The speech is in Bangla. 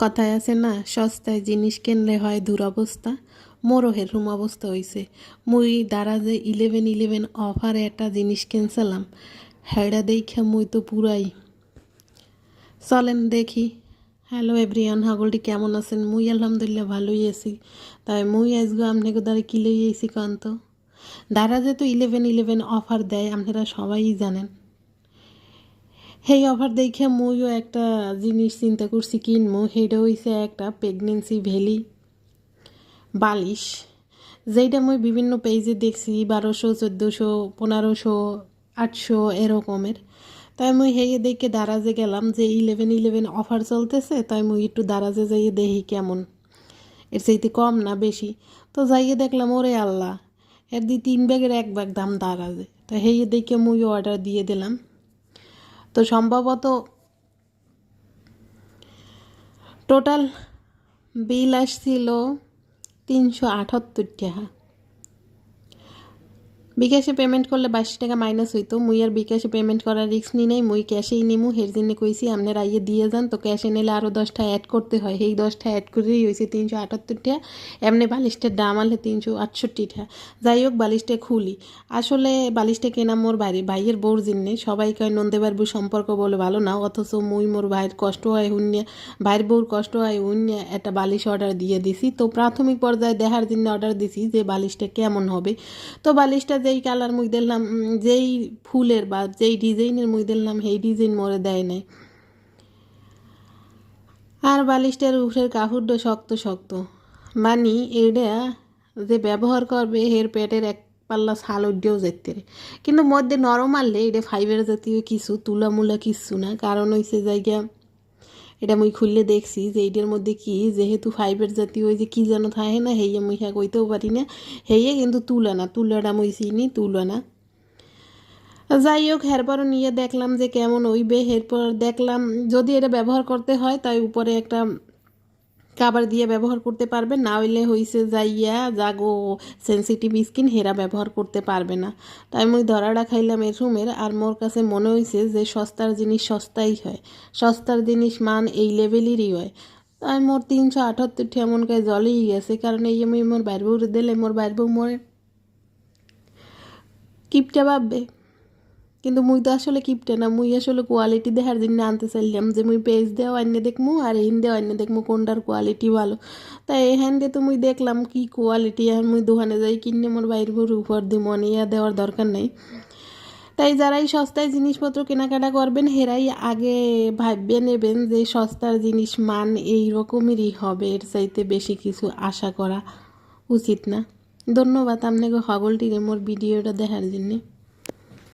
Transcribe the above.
কথায় আছে না, সস্তায় জিনিস কিনলে হয় দুরবস্থা। মোরও হেরুম অবস্থা হয়েছে। মুই দারাজে 11-11 অফারে একটা জিনিস কিনছিলাম, হেডা দেখা মুই তো পুরাই। চলেন দেখি। হ্যালো এভরিওয়ান, হাগলটি কেমন আছেন? মুই আলহামদুলিল্লাহ ভালোই আছি। তাই মুই আজগো আপনাকে দ্বারা কি লই আইছি কান্ত। দারাজে তো 11-11 অফার দেয়, আপনারা সবাই জানেন। সেই অফার দেখে মুইও একটা জিনিস চিন্তা করছি কিনবো। সেইটা হইছে একটা প্রেগনেন্সি ভ্যালি বালিশ, যেইটা মুই বিভিন্ন পেজে দেখছি 1200, 1400, 1500, 800 এরকমের। তাই মুই হেয়ে দেখে দারাজে গেলাম যে 11-11 অফার চলতেছে। তাই মুই একটু দারাজে যাইয়ে দেখি কেমন, এর চাইতে কম না বেশি। তো যাইয়ে দেখলাম ওরে আল্লাহ, এর 3 ব্যাগের 1 ব্যাগ দাম দারাজে। তো হেয়ে দেখে মুই অর্ডার দিয়ে দিলাম। তো সম্ভবত টোটাল বিল আসছিল 378 টাকা। বিকাশে পেমেন্ট করলে 22 টাকা মাইনাস হইতো। মুই আর বিকাশে পেমেন্ট করার রিস্ক নিই নাই, মুই ক্যাশেই নিমু। হের জন্য কইছি আপনারা আইয়ে দিয়ে যান। তো ক্যাশে নিলে আরও 10টা অ্যাড করতে হয়, সেই 10টা অ্যাড করেই হয়েছে 378 টাকা। এমনি বালিশটার দাম আনলে 368 টাকা। যাই হোক, বালিশটা খুলি। আসলে বালিশটা কেনা মোর ভাইয়ের বউর জিন্নে। সবাই কয় নন্দে বাড়বু সম্পর্ক বলে ভালো না, অথচ মুই মোর ভাইয়ের কষ্ট হয় হুন্যা, ভাইয়ের বউর কষ্ট হয় হুন্যা একটা বালিশ অর্ডার দিয়ে দিছি। তো প্রাথমিক পর্যায়ে দেখার জন্য অর্ডার দিছি যে বালিশটা কেমন হবে। তো বালিশটা যেই কালার মুই দিলাম, যেই ফুলের বা যেই ডিজাইনের মুই দিলাম, সেই ডিজাইন মোরে দেয় নাই। আর বালিশটার উপরের কাপড়টা শক্ত শক্ত, মানে এটা যে ব্যবহার করবে এর পেটের এক পাল্লা ছাল উঠেও যেতে। কিন্তু মধ্যে নরম আনলে এটা ফাইবার জাতীয় কিছু, তুলামুলা কিচ্ছু না। কারণ হইছে জায়গা, এটা মুই খুললে দেখছি যে এইটার মধ্যে কি, যেহেতু ফাইবার জাতীয় ওই যে কী যেন থাকে না, হেয়ে মুই হ্যাঁ কইতেও পারি না। হেয়ে কিন্তু তুলা না, তুলাটা মুই চিনি, তুলা না। যাই হোক, এরপরও নিয়ে দেখলাম যে কেমন হইবে। এরপর দেখলাম যদি এটা ব্যবহার করতে হয় তাই উপরে একটা কাবার দিয়ে ব্যবহার করতে পারবে, না হইলে হইছে যাইয়া জাগো সেন্সিটিভ স্কিন হেরা ব্যবহার করতে পারবে না। তাই মুই ধরাটা খাইলাম এরকমের। আর মোর কাছে মনে হয়েছে যে সস্তার জিনিস সস্তাই হয়, সস্তার জিনিস মান এই লেভেলেরই হয়। তাই মোর 378 এমন কায় জলেই গেছে। কারণ এই আমি মোর বাইর বউ দিলে মোর বাইর বউ মোর কিপটা ভাববে। কিন্তু মুই তো আসলে কিপটে না, মুই আসলে কোয়ালিটি দেখার জন্য আনতে চাইলাম যে মুই পেজ দেওয়া অন্য দেখমু আর হিন দেওয়া অন্য দেখমু কোনটার কোয়ালিটি ভালো। তাই এখান দিয়ে তো মুই দেখলাম কি কোয়ালিটি। আর মুই দোকানে যাই কিনে মোর বাইর বউর উপর দিয়ে মনে দেওয়ার দরকার নেই। তাই যারাই সস্তায় জিনিসপত্র কেনাকাটা করবেন হেরাই আগে ভাববে নেবেন যে সস্তার জিনিস মান এই রকমেরই হবে, এর চাইতে বেশি কিছু আশা করা উচিত না। ধন্যবাদ আপনাকে হগলটিরে মোর ভিডিওটা দেখার জন্যে।